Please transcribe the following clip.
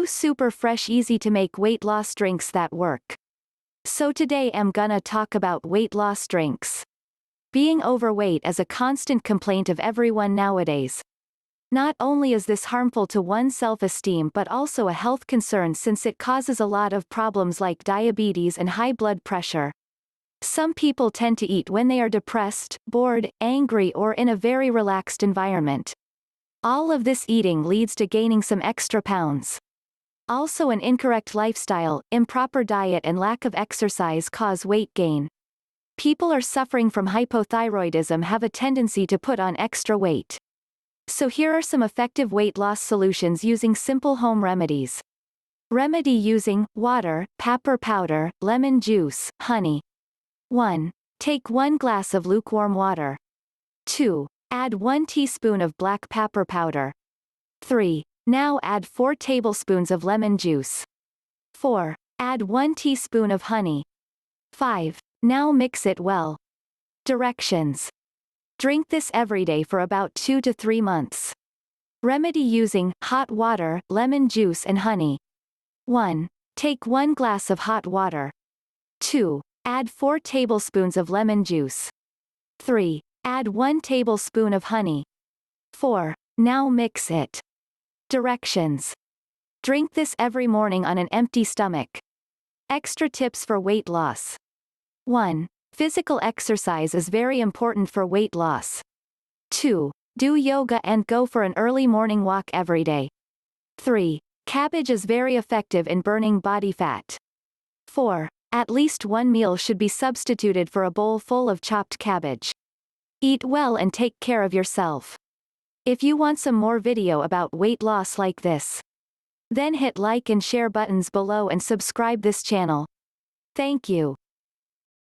2 super fresh easy to make weight loss drinks that work. So today I'm gonna talk about weight loss drinks. Being overweight is a constant complaint of everyone nowadays. Not only is this harmful to one's self-esteem but also a health concern since it causes a lot of problems like diabetes and high blood pressure. Some people tend to eat when they are depressed, bored, angry or in a very relaxed environment. All of this eating leads to gaining some extra pounds. Also, an incorrect lifestyle, improper diet and lack of exercise cause weight gain. People are suffering from hypothyroidism have a tendency to put on extra weight. So here are some effective weight loss solutions using simple home remedies. Remedy using water, pepper powder, lemon juice, honey. 1. Take 1 glass of lukewarm water. 2. Add 1 teaspoon of black pepper powder. 3. Now add 4 tablespoons of lemon juice. 4. Add 1 teaspoon of honey. 5. Now mix it well. Directions. Drink this every day for about 2 to 3 months. Remedy using hot water, lemon juice and honey. 1. Take 1 glass of hot water. 2. Add 4 tablespoons of lemon juice. 3. Add 1 tablespoon of honey. 4. Now mix it. Directions. Drink this every morning on an empty stomach. Extra tips for weight loss. 1. Physical exercise is very important for weight loss. 2. Do yoga and go for an early morning walk every day. 3. Cabbage is very effective in burning body fat. 4. At least 1 meal should be substituted for a bowl full of chopped cabbage. Eat well and take care of yourself. If you want some more video about weight loss like this, then hit like and share buttons below and subscribe this channel. Thank you.